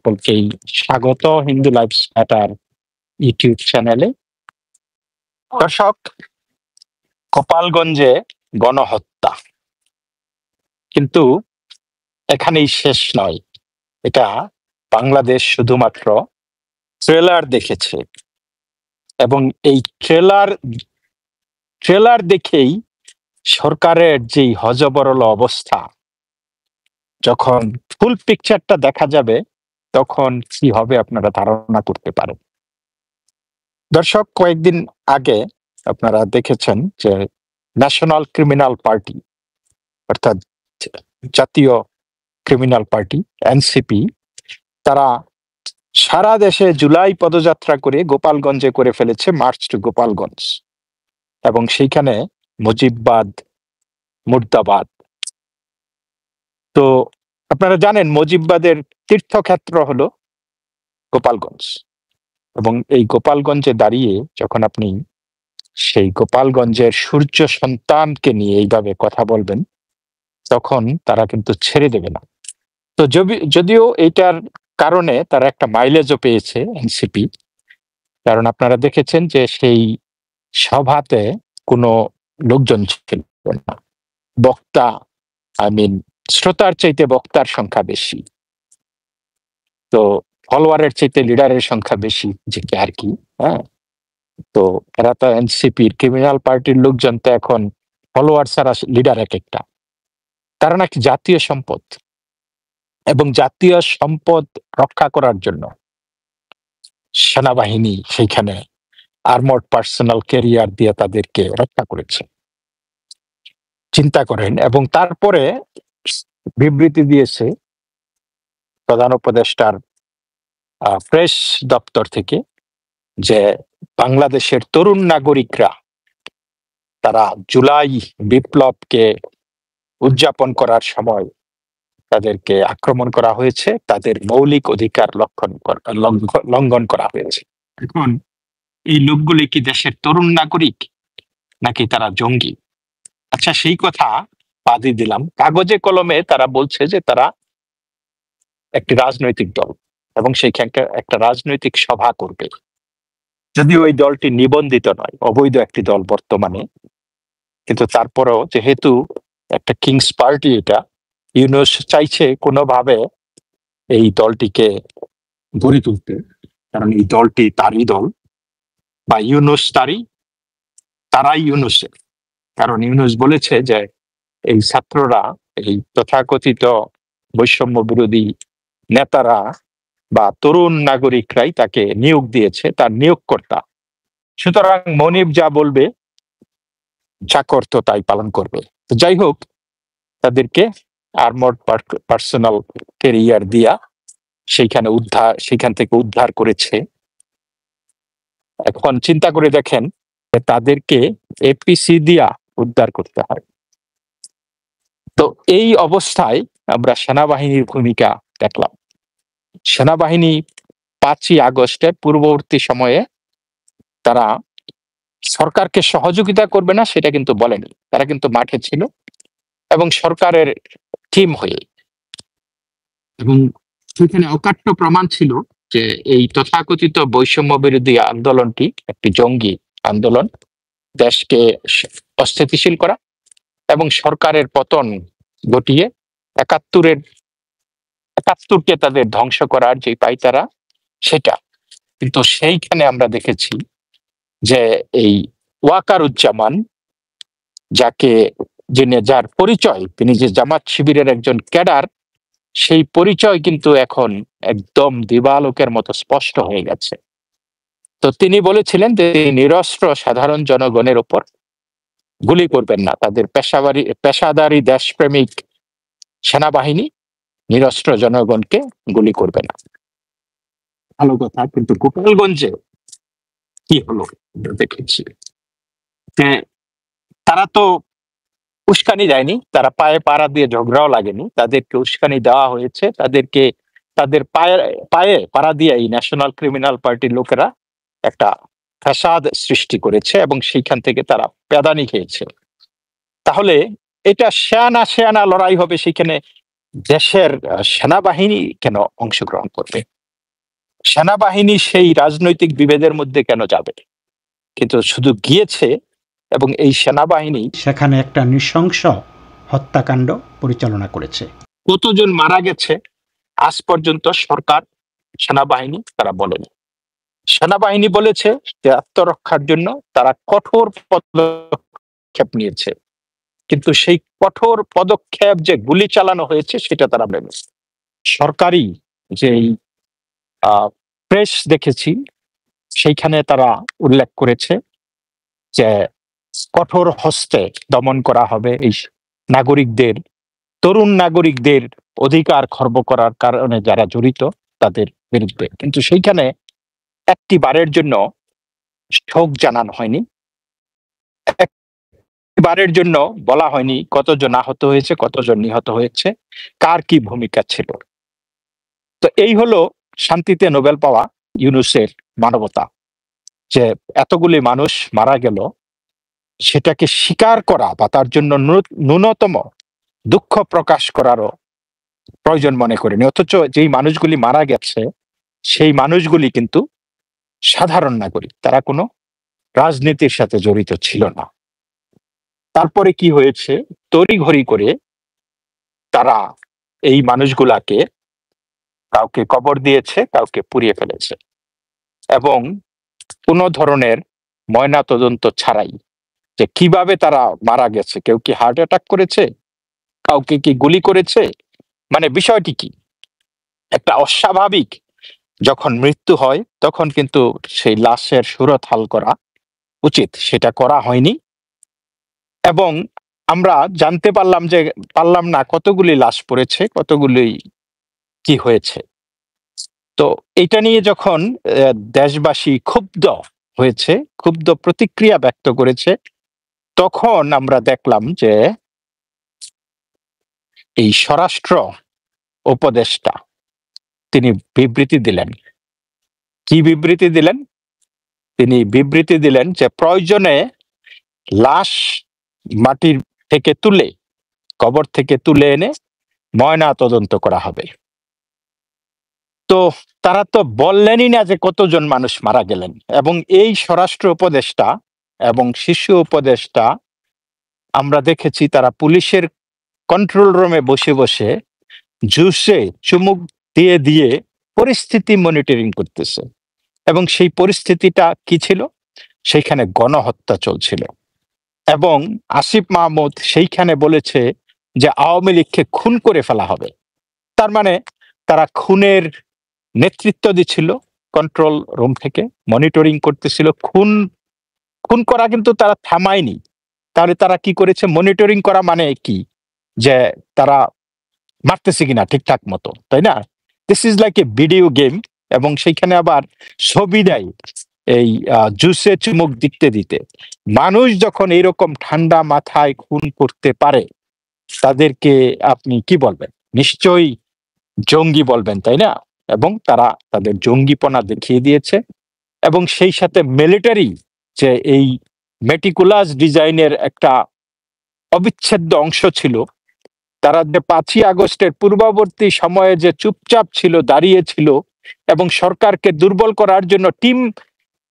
সকলকেই স্বাগত Hindu life matter YouTube চ্যানেলে। দর্শক, গোপালগঞ্জে গণহত্যা কিন্তু এখানেই শেষ নয়। এটা বাংলাদেশ শুধুমাত্র ট্রেলার দেখেছে এবং এই ট্রেলার দেখেই সরকারের যেই হযবরল অবস্থা, যখন ফুল পিকচারটা দেখা যাবে তখন কি হবে আপনারা ধারণা করতে পারেন। দর্শক, কয়েকদিন আগে আপনারা দেখেছেন যে ন্যাশনাল ক্রিমিনাল পার্টি অর্থাৎ জাতীয় ক্রিমিনাল পার্টি এনসিপি, তারা সারা দেশে জুলাই পদযাত্রা করে গোপালগঞ্জে করে ফেলেছে মার্চ টু গোপালগঞ্জ, এবং সেইখানে মুজিববাদ মুর্দাবাদ। তো আপনারা জানেন মুজিববাদের তীর্থক্ষেত্র হলো গোপালগঞ্জ, এবং এই গোপালগঞ্জে দাঁড়িয়ে যখন আপনি সেই গোপালগঞ্জের সূর্য সন্তানকে নিয়ে এইভাবে কথা বলবেন, তখন তারা কিন্তু ছেড়ে দেবে না। তো যদিও এইটার কারণে তারা একটা মাইলেজও পেয়েছে এনসিপি, কারণ আপনারা দেখেছেন যে সেই সভাতে কোনো লোকজন ছিল না। বক্তা, শ্রোতার চাইতে বক্তার সংখ্যা বেশি, তো ফলোয়ারের চাইতে লিডারের সংখ্যা বেশি, যে আর কি। হ্যাঁ, তো এরা তো এনসিপির ক্রিমিনাল পার্টির লোকজন, তো এখন ফলোয়ার ছাড়া লিডার এক একটা। তারা নাকি জাতীয় সম্পদ, এবং জাতীয় সম্পদ রক্ষা করার জন্য সেনাবাহিনী সেইখানে আর্মড পার্সোনাল ক্যারিয়ার দিয়ে তাদেরকে রক্ষা করেছে, চিন্তা করেন। এবং তারপরে বিবৃতি দিয়েছে প্রধান উপদেষ্টার প্রেস দপ্তর থেকে যে বাংলাদেশের তরুণ নাগরিকরা তারা জুলাই বিপ্লবকে উদযাপন করার সময় তাদেরকে আক্রমণ করা হয়েছে, তাদের মৌলিক অধিকার লঙ্ঘন করা হয়েছে। এখন এই লোকগুলি কি দেশের তরুণ নাগরিক নাকি তারা জঙ্গি? আচ্ছা, সেই কথা বাদই দিলাম। কাগজে কলমে তারা বলছে যে তারা একটি রাজনৈতিক দল এবং সেইখানে একটা রাজনৈতিক সভা করবে, যদিও ওই দলটি নিবন্ধিত নয়, অবৈধ একটি দল বর্তমানে। কিন্তু তারপরেও যেহেতু একটা কিংস পার্টি, এটা ইউনূস চাইছে কোনোভাবে এই দলটিকে গড়ে তুলতে, কারণ এই দলটি তারই দল, বা ইউনূস তারাই ইউনূসের। কারণ ইউনূস বলেছে যে এই ছাত্ররা, এই তথাকথিত বৈষম্য বিরোধী নেতারা বা তরুণ নাগরিকরাই তাকে নিয়োগ দিয়েছে, তার নিয়োগকর্তা। সুতরাং মনিব যা বলবে, চাকর তো তাই পালন করবে। তো যাই হোক, তাদেরকে আর্মড পার্সোনাল ক্যারিয়ার দিয়া সেইখান থেকে উদ্ধার করেছে। এখন চিন্তা করে দেখেন, তাদেরকে এপিসি দিয়া উদ্ধার করতে হয়। তো এই অবস্থায় আমরা সেনাবাহিনীর ভূমিকা দেখলাম। সেনাবাহিনী 5ই আগস্টে পূর্ববর্তী সময়ে তারা সরকারকে সহযোগিতা করবে না সেটা কিন্তু বলেনি, তারা কিন্তু মাঠে ছিল এবং সরকারের টিম হয়ে। এবং সেখানে অকাট্য প্রমাণ ছিল যে এই তথাকথিত বৈষম্য বিরোধী আন্দোলনটি একটি জঙ্গি আন্দোলন, দেশকে অস্থিতিশীল করা এবং সরকারের পতন ঘটিয়ে একাত্তরকে তাদের ধ্বংস করার যে পাইতারা, সেটা। কিন্তু সেইখানে আমরা দেখেছি যে এই ওয়াকারুজ্জামান, যার পরিচয় তিনি যে জামাত শিবিরের একজন ক্যাডার, সেই পরিচয় কিন্তু এখন একদম দিবালোকের মতো স্পষ্ট হয়ে গেছে। তো তিনি বলেছিলেন যে নিরস্ত্র সাধারণ জনগণের উপর গুলি করবেন না, তাদের পেশাদারী দেশপ্রেমিক সেনাবাহিনী নিরস্ত্র জনগণকে গুলি করবে না। ভালো কথা, কিন্তু গোপালগঞ্জে কি হলো দেখেছি। তারা তো উস্কানি দেয়নি, তারা পায়ে পাড়া দিয়ে ঝগড়াও লাগেনি, তাদেরকে উস্কানি দেওয়া হয়েছে, তাদের পায়ে পাড়া দিয়ে এই ন্যাশনাল ক্রিমিনাল পার্টির লোকেরা একটা ফ্যাসাদ সৃষ্টি করেছে এবং সেইখান থেকে তারা পেদানি খেয়েছে। তাহলে এটা শেয়ানা লড়াই হবে সেখানে দেশের সেনাবাহিনী কেন অংশগ্রহণ করবে? সেনাবাহিনী সেই রাজনৈতিক বিভেদের মধ্যে কেন যাবে? কিন্তু শুধু গিয়েছে এবং এই সেনাবাহিনী সেখানে একটা নৃশংস হত্যাকাণ্ড পরিচালনা করেছে। কতজন মারা গেছে আজ পর্যন্ত সরকার, সেনাবাহিনী তারা বলেনি। সেনাবাহিনী বলেছে যে আত্মরক্ষার জন্য তারা কঠোর পদক্ষেপ নিয়েছে, কিন্তু সেই কঠোর পদক্ষেপ যে গুলি চালানো হয়েছে সেটা তারা বলেনি। সরকারি যেই প্রেস দেখেছি সেইখানে তারা উল্লেখ করেছে যে কঠোর হস্তে দমন করা হবে এই নাগরিকদের, তরুণ নাগরিকদের অধিকার খর্ব করার কারণে যারা জড়িত তাদের বিরুদ্ধে। কিন্তু সেইখানে একটি বারের জন্য শোক জানানো হয়নি, বারের জন্য বলা হয়নি কতজন আহত হয়েছে, কতজন নিহত হয়েছে, কার কি ভূমিকা ছিল। তো এই হলো শান্তিতে নোবেল পাওয়া ইউনূসের মানবতা, যে এতগুলি মানুষ মারা গেল সেটাকে স্বীকার করা বা তার জন্য ন্যূনতম দুঃখ প্রকাশ করারও প্রয়োজন মনে করেনি। অথচ যেই মানুষগুলি মারা গেছে সেই মানুষগুলি কিন্তু সাধারণ নাগরিক, তারা কোনো রাজনীতির সাথে জড়িত ছিল না। তারপরে কি হয়েছে, তড়িঘড়ি করে তারা এই মানুষগুলাকে কাউকে কবর দিয়েছে, কাউকে পুড়িয়ে ফেলেছে, এবং কোনো ধরনের ময়না তদন্ত ছাড়াই যে কিভাবে তারা মারা গেছে, কেউ কি হার্ট অ্যাটাক করেছে, কাউকে কি গুলি করেছে, মানে বিষয়টি কি, একটা অস্বাভাবিক যখন মৃত্যু হয় তখন কিন্তু সেই লাশের সুরতহাল করা উচিত, সেটা করা হয়নি। এবং আমরা জানতে পারলাম না কতগুলি লাশ পড়েছে, কতগুলি কি হয়েছে। তো এটা নিয়ে যখন দেশবাসী ক্ষুব্ধ হয়েছে, ক্ষুব্ধ প্রতিক্রিয়া ব্যক্ত করেছে, তখন আমরা দেখলাম যে এই স্বরাষ্ট্র উপদেষ্টা তিনি বিবৃতি দিলেন। কি বিবৃতি দিলেন? তিনি বিবৃতি দিলেন যে প্রয়োজনে লাশ মাটির থেকে তুলে, কবর থেকে তুলে এনে ময়না তদন্ত করা হবে। তো তারা তো বললেনই না যে কতজন মানুষ মারা গেলেন। এবং এই স্বরাষ্ট্র উপদেষ্টা এবং শিশু উপদেষ্টা আমরা দেখেছি তারা পুলিশের কন্ট্রোল রুমে বসে বসে জুসে চুমুক দিয়ে দিয়ে পরিস্থিতি মনিটরিং করতেছে। এবং সেই পরিস্থিতিটা কি ছিল? সেইখানে গণহত্যা চলছিল, এবং আসিফ মাহমুদ সেইখানে বলেছে যে আওয়ামী লীগকে খুন করে ফেলা হবে। তার মানে তারা খুনের নেতৃত্ব দিচ্ছিল, কন্ট্রোল রুম থেকে মনিটরিং করতেছিল। খুন করা কিন্তু তারা থামায়নি। তাহলে তারা কি করেছে? মনিটরিং করা মানে কি? যে তারা মারতেছে কিনা ঠিকঠাক মতো, তাই না? This is like a video game. এবং সেইখানে আবার ছবি দেয় এই জুসে চুমুক দিতে দিতে। মানুষ যখন এইরকম ঠান্ডা মাথায় খুন করতে পারে তাদেরকে আপনি কি বলবেন? নিশ্চয়ই জঙ্গি বলবেন, তাই না? এবং তারা তাদের জঙ্গিপনা দেখিয়ে দিয়েছে। এবং সেই সাথে মিলিটারি যে এই মেটিকুলাস ডিজাইনের একটা অবিচ্ছেদ্য অংশ ছিল, তারা যে 5ই আগস্টের পূর্ববর্তী সময়ে যে চুপচাপ ছিল, দাঁড়িয়ে ছিল এবং সরকারকে দুর্বল করার জন্য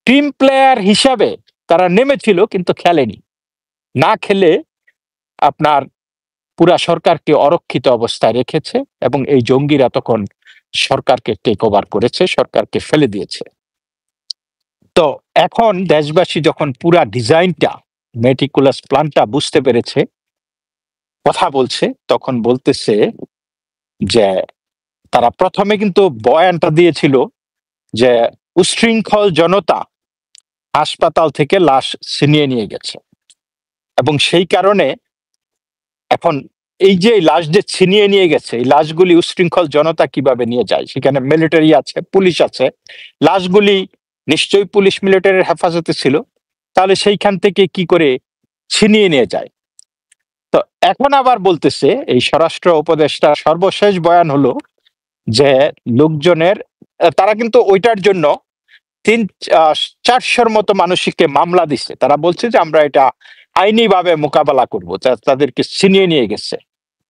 টিম প্লেয়ার হিসাবে তারা নেমেছিল, কিন্তু খেলেনি। না খেলে আপনার পুরা সরকারকে অরক্ষিত অবস্থায় রেখেছে, এবং এই জঙ্গিরা তখন সরকারকে টেক ওভার করেছে, সরকারকে ফেলে দিয়েছে। তো এখন দেশবাসী যখন পুরা ডিজাইনটা, মেটিকুলাস প্ল্যানটা বুঝতে পেরেছে, কথা বলছে, তখন বলতেছে যে তারা প্রথমে কিন্তু বয়ানটা দিয়েছিল যে উশৃঙ্খল জনতা হাসপাতাল থেকে লাশ ছিনিয়ে নিয়ে গেছে, এবং সেই কারণে এখন এই যে লাশ যে ছিনিয়ে নিয়ে গেছে, এই লাশগুলি উশৃঙ্খল জনতা কিভাবে নিয়ে যায়? সেখানে মিলিটারি আছে, পুলিশ আছে, লাশগুলি নিশ্চয়ই পুলিশ মিলিটারির হেফাজতে ছিল, তাহলে সেইখান থেকে কি করে ছিনিয়ে নিয়ে যায়? তো এখন আবার বলতেছে এই স্বরাষ্ট্র উপদেষ্টার সর্বশেষ বয়ান হলো যে লোকজনের, তারা কিন্তু ওইটার জন্য 300-400 মতো মানুষকে মামলা দিচ্ছে। তারা বলছে যে আমরা এটা আইনি ভাবে মোকাবেলা করবো, তাদেরকে ছিনিয়ে নিয়ে গেছে।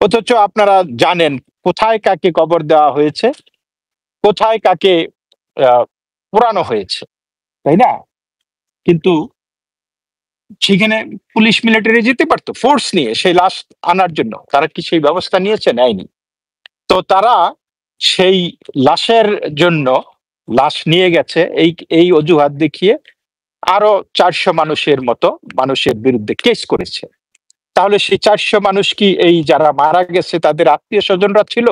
অথচ আপনারা জানেন কোথায় কাকে কবর দেওয়া হয়েছে, কোথায় কাকে পোড়ানো হয়েছে, তাই না? কিন্তু সেখানে পুলিশ মিলিটারি যেতে পারতো ফোর্স নিয়ে সেই লাশ আনার জন্য, তারা কি সেই ব্যবস্থা নিয়েছে? নেয়নি। তো তারা সেই লাশের জন্য লাশ নিয়ে গেছে এই এই অজুহাত দেখিয়ে আরো 400 মানুষের বিরুদ্ধে কেস করেছে। তাহলে সেই 400 মানুষ কি এই যারা মারা গেছে তাদের আত্মীয় স্বজনরা ছিল?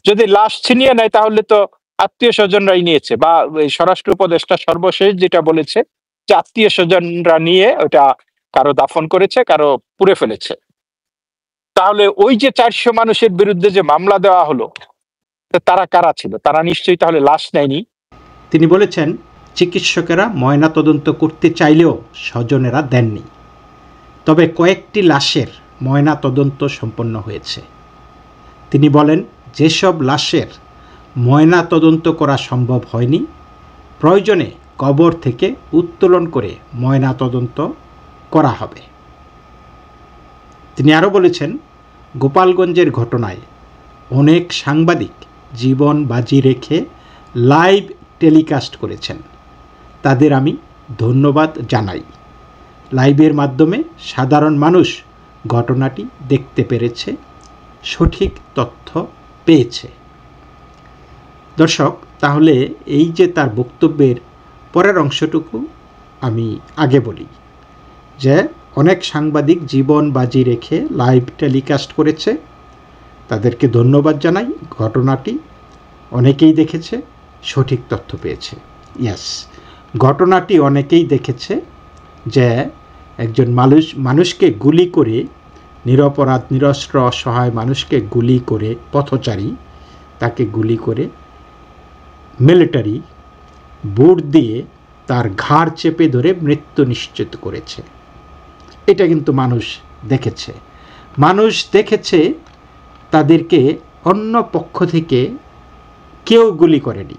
যদি লাশ ছিনিয়ে নেয় তাহলে তো আত্মীয় স্বজনরাই নিয়েছে, বা এই স্বরাষ্ট্র উপদেষ্টা সর্বশেষ যেটা বলেছে যে আত্মীয় স্বজনরা নিয়ে ওটা কারো দাফন করেছে, কারো পুড়ে ফেলেছে। তাহলে ওই যে 400 মানুষের বিরুদ্ধে যে মামলা দেওয়া হলো, তারা কারা ছিল? তারা নিশ্চয়ই তাহলে লাশ নেয়নি। তিনি বলেছেন, চিকিৎসকেরা ময়নাতদন্ত করতে চাইলেও স্বজনেরা দেননি। তবে কয়েকটি লাশের ময়নাতদন্ত সম্পন্ন হয়েছে। তিনি বলেন, যেসব লাশের ময়নাতদন্ত করা সম্ভব হয়নি, প্রয়োজনে কবর থেকে উত্তোলন করে ময়নাতদন্ত করা হবে। তিনি আরও বলেছেন, গোপালগঞ্জের ঘটনায় অনেক সাংবাদিক জীবন বাজি রেখে লাইভ টেলিকাস্ট করেছেন। তাদের আমি ধন্যবাদ জানাই। লাইভের মাধ্যমে সাধারণ মানুষ ঘটনাটি দেখতে পেরেছে, সঠিক তথ্য পেয়েছে। দর্শক, তাহলে এই যে তার বক্তব্যের পরের অংশটুকু আমি আগে বলি যে অনেক সাংবাদিক জীবন বাজি রেখে লাইভ টেলিকাস্ট করেছে, তাদেরকে ধন্যবাদ জানাই। ঘটনাটি অনেকেই দেখেছে, সঠিক তথ্য পেয়েছে। ইয়াস, ঘটনাটি অনেকেই দেখেছে যে একজন মানুষকে গুলি করে, নিরপরাধ নিরস্ত্র অসহায় মানুষকে গুলি করে, পথচারী তাকে গুলি করে মিলিটারি বুট দিয়ে তার ঘাড় চেপে ধরে মৃত্যু নিশ্চিত করেছে। এটা কিন্তু মানুষ দেখেছে। মানুষ দেখেছে তাদেরকে অন্য পক্ষ থেকে কেউ গুলি করেনি।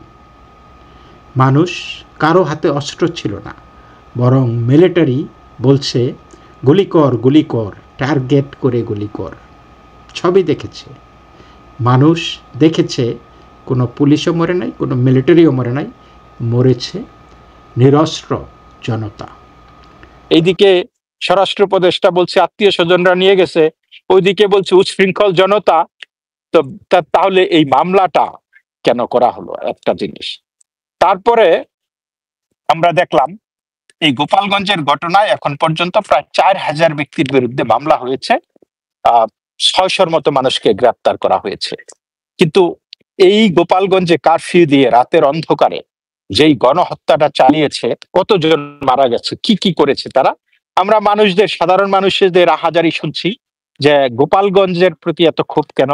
মানুষ কারো হাতে অস্ত্র ছিল না, বরং মিলিটারি বলছে গুলি কর, গুলি কর, টার্গেট করে গুলি কর। সবই দেখেছে মানুষ, দেখেছে কোনো পুলিশও মরে নাই, কোনো মিলিটারিও মরে নাই, মরেছে নিরস্ত্র জনতা। এইদিকে স্বরাষ্ট্র উপদেষ্টা বলছে আত্মীয় স্বজনরা নিয়ে গেছে, ওইদিকে বলছে উচ্ছৃঙ্খল জনতা। তো তাহলে এই মামলাটা কেন করা হলো? একটা জিনিস। তারপরে আমরা দেখলাম এই গোপালগঞ্জের ঘটনায় এখন পর্যন্ত প্রায় 4000 ব্যক্তির বিরুদ্ধে মামলা হয়েছে, 600-র মতো মানুষকে গ্রেপ্তার করা হয়েছে। কিন্তু এই গোপালগঞ্জে কারফিউ দিয়ে রাতের অন্ধকারে যেই গণহত্যাটা চালিয়েছে, কতজন মারা গেছে, কি কি করেছে তারা, আমরা সাধারণ মানুষদের আহাজারি শুনছি যে গোপালগঞ্জের প্রতি এত ক্ষোভ কেন,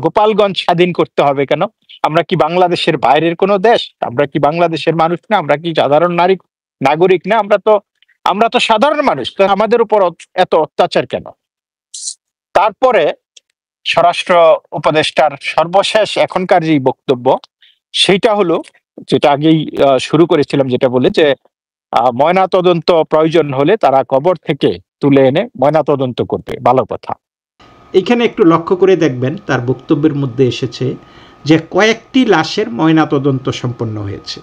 গোপালগঞ্জ স্বাধীন করতে হবে কেন? আমরা কি বাংলাদেশের বাইরের কোনো দেশ? আমরা কি বাংলাদেশের মানুষ না? আমরা কি সাধারণ নাগরিক না? আমরা তো সাধারণ মানুষ, তো আমাদের উপর এত অত্যাচার কেন? তারপরে স্বরাষ্ট্র উপদেষ্টার সর্বশেষ এখনকার যে বক্তব্য, সেইটা হলো যেটা আগেই শুরু করেছিলাম, যেটা বলে যে ময়নাতদন্ত প্রয়োজন হলে তারা কবর থেকে তুলে এনে ময়নাতদন্ত করবে। ভালো কথা। এখানে একটু লক্ষ্য করে দেখবেন, তার বক্তব্যের মধ্যে এসেছে যে কয়েকটি লাশের ময়নাতদন্ত সম্পন্ন হয়েছে।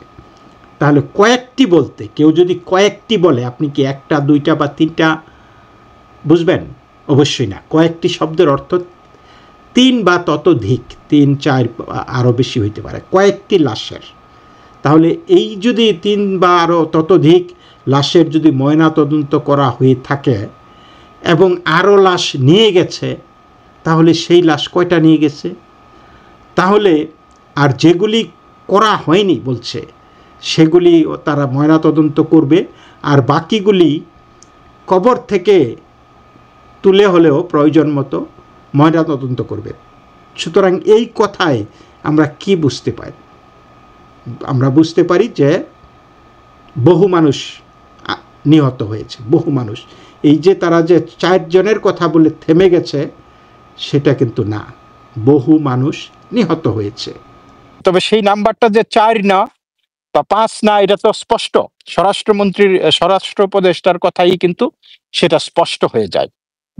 তাহলে কয়েকটি বলতে, কেউ যদি কয়েকটি বলে, আপনি কি একটা, দুইটা বা তিনটা বুঝবেন? অবশ্যই না। কয়েকটি শব্দের অর্থ 3 বা ততোধিক, 3, 4 আরও বেশি হইতে পারে, কয়েকটি লাশের। তাহলে এই যদি 3 বা আরও ততোধিক লাশের যদি ময়নাতদন্ত করা হয়ে থাকে এবং আরও লাশ নিয়ে গেছে, তাহলে সেই লাশ কয়টা নিয়ে গেছে? তাহলে আর যেগুলি করা হয়নি বলছে, সেগুলি তারা ময়নাতদন্ত করবে, আর বাকিগুলি কবর থেকে তুলে হলেও প্রয়োজন মতো ময়নাতদন্ত করবে। সুতরাং এই কথায় আমরা কি বুঝতে পারি? আমরা বুঝতে পারি যে বহু মানুষ নিহত হয়েছে, বহু মানুষ। এই যে তারা যে 4 জনের কথা বলে থেমে গেছে, সেটা কিন্তু না, বহু মানুষ নিহত হয়েছে। তবে সেই নাম্বারটা যে 4 না বা 5 না, এটা তো স্পষ্ট। স্বরাষ্ট্র উপদেষ্টার কথাই কিন্তু সেটা স্পষ্ট হয়ে যায়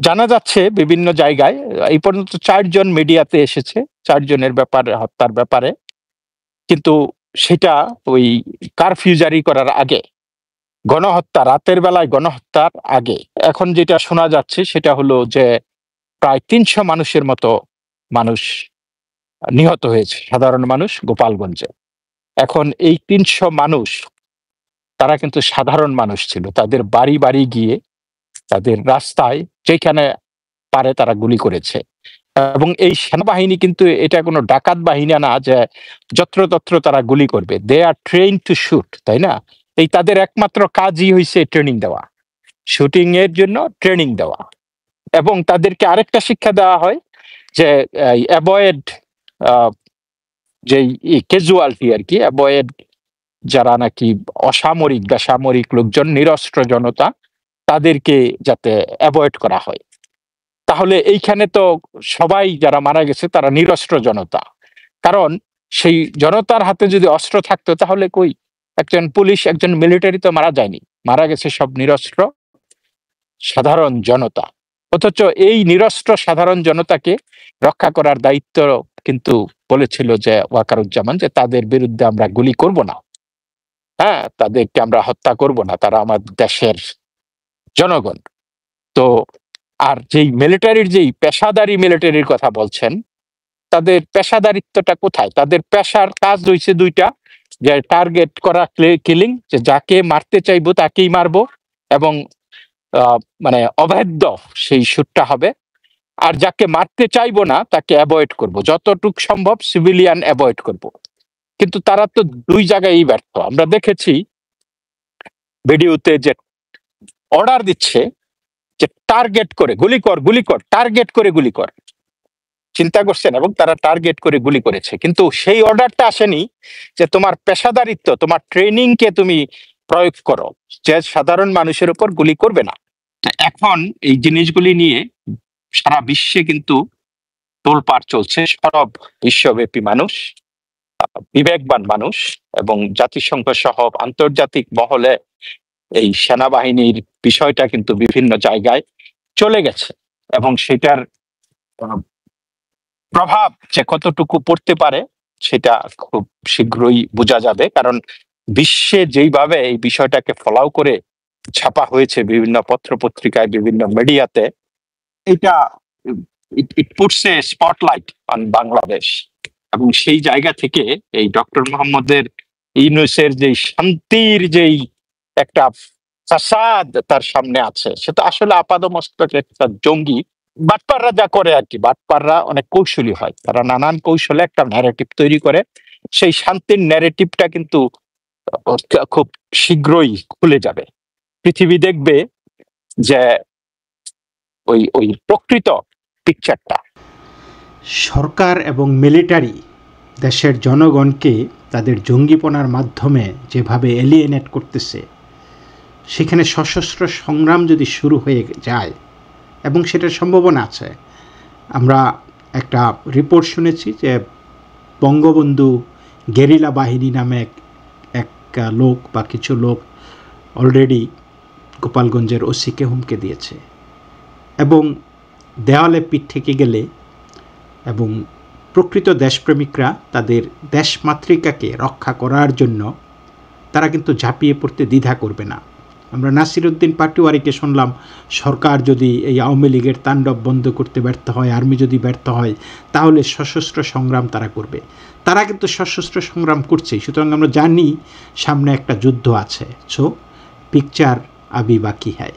জানা যাচ্ছে বিভিন্ন জায়গায় এই পর্যন্ত 4 জন মিডিয়াতে এসেছে 4 জনের ব্যাপারে, হত্যার ব্যাপারে। কিন্তু সেটা ওই কারফিউ জারি করার আগে, গণহত্যা, রাতের বেলায় গণহত্যার আগে। এখন যেটা শোনা যাচ্ছে সেটা হলো যে প্রায় 300 মানুষের মতো মানুষ নিহত হয়েছে, সাধারণ মানুষ গোপালগঞ্জে। এখন এই 300 মানুষ তারা কিন্তু সাধারণ মানুষ ছিল। তাদের বাড়ি বাড়ি গিয়ে তাদের রাস্তায় যেখানে পারে তারা গুলি করেছে। এবং এই সেনাবাহিনী কিন্তু এটা কোনো ডাকাত বাহিনী না যে যত্রতত্র তারা গুলি করবে। দে আর ট্রেইন টু শুট, তাই না? এই তাদের একমাত্র কাজই হইছে ট্রেনিং দেওয়া, শুটিং এর জন্য ট্রেনিং দেওয়া। এবং তাদেরকে আরেকটা শিক্ষা দেওয়া হয় যে অ্যাভয়েড যে ক্যাজুয়ালিটি আর কি, অ্যাভয়েড যারা নাকি অসামরিক বেসামরিক লোকজন, নিরস্ত্র জনতা, তাদেরকে যাতে অ্যাভয়েড করা হয়। তাহলে এইখানে তো সবাই যারা মারা গেছে তারা নিরস্ত্র জনতা। কারণ সেই জনতার হাতে যদি অস্ত্র থাকতো তাহলে কই একজন পুলিশ, একজন মিলিটারি তো মারা যায়নি, মারা গেছে সব নিরস্ত্র সাধারণ জনতা। অথচ এই নিরস্ত্র সাধারণ জনতাকে রক্ষা করার দায়িত্ব কিন্তু বলেছিল যে ওয়াকারুজ্জামান, যে তাদের বিরুদ্ধে আমরা গুলি করব না, হ্যাঁ, তাদেরকে আমরা হত্যা করব না, তারা আমার দেশের জনগণ। তো আর যেই মিলিটারির, যেই পেশাদারি মিলিটারির কথা বলছেন, তাদের পেশাদারিত্বটা কোথায়? তাদের পেশার কাজ রয়েছে দুইটা, যে টার্গেট করা, কিলিং, যে যাকে মারতে চাইবো তাকেই মারবো, এবং মানে অবাধ্য সেই শুটটা হবে। আর যাকে মারতে চাইবো না তাকে অ্যাভয়েড করব, যতটুক সম্ভব সিভিলিয়ান অ্যাভয়েড করব। কিন্তু তারা তো দুই জায়গায় ব্যর্থ। আমরা দেখেছি ভিডিওতে যে অর্ডার দিচ্ছে যে টার্গেট করে গুলি কর, গুলি কর, টার্গেট করে গুলি কর, চিন্তা করছেন? এবং তারা টার্গেট করে গুলি করেছে। কিন্তু সেই অর্ডারটা আসেনি যে তোমার পেশাদারিত্ব, তোমার ট্রেনিং কে তুমি প্রয়োগ করো, যে সাধারণ মানুষের উপর গুলি করবে না। এখন এই জিনিসগুলি নিয়ে সারা বিশ্বে কিন্তু তোলপাড় চলছে। সব বিশ্বব্যাপী মানুষ, বিবেকবান মানুষ এবং জাতিসংঘ সহ আন্তর্জাতিক মহলে এই সেনাবাহিনীর বিষয়টা কিন্তু বিভিন্ন জায়গায় চলে গেছে, এবং সেটার প্রভাব যে কতটুকু পড়তে পারে সেটা খুব শীঘ্রই বোঝা যাবে। কারণ বিশ্বে যেইভাবে এই বিষয়টাকে ফলাও করে ছাপা হয়েছে বিভিন্ন পত্র পত্রিকায়, বিভিন্ন মিডিয়াতে, এটা it puts a spotlight on Bangladesh. এবং সেই জায়গা থেকে এই ডক্টর মোহাম্মদের ইউনূসের যে শান্তির যেই একটা ফাসাদ তার সামনে আছে, সেটা আসলে আপাদমস্তক একটা জঙ্গি। বাটপাররা যা করে আর কি, বাটপাররা অনেক কৌশলী হয়, তারা নানান কৌশলে একটা ন্যারেটিভ তৈরি করে। সেই শান্তির ন্যারেটিভটা কিন্তু খুব শীঘ্রই খুলে যাবে। পৃথিবী দেখবে যে ওই ওই প্রকৃত পিকচারটা। সরকার এবং মিলিটারি দেশের জনগণকে তাদের জঙ্গিপনার মাধ্যমে যেভাবে এলিয়েনেট করতেছে, সেখানে সশস্ত্র সংগ্রাম যদি শুরু হয়ে যায়, এবং সেটার সম্ভাবনা আছে। আমরা একটা রিপোর্ট শুনেছি যে বঙ্গবন্ধু গেরিলা বাহিনী নামে এক লোক বা কিছু লোক অলরেডি গোপালগঞ্জের ওসিকে হুমকে দিয়েছে, এবং দেওয়ালে পিঠ থেকে গেলে এবং প্রকৃত দেশপ্রেমিকরা তাদের দেশমাতৃকাকে রক্ষা করার জন্য তারা কিন্তু ঝাঁপিয়ে পড়তে দ্বিধা করবে না। আমরা নাসিরউদ্দিন পাটোয়ারিকে শুনলাম, সরকার যদি এই আওয়ামী লীগের তাণ্ডব বন্ধ করতে ব্যর্থ হয়, আর্মি যদি ব্যর্থ হয়, তাহলে সশস্ত্র সংগ্রাম তারা করবে। তারা কিন্তু সশস্ত্র সংগ্রাম করছে। সুতরাং আমরা জানি সামনে একটা যুদ্ধ আছে। সো পিকচার আবি বাকি হ্যায়।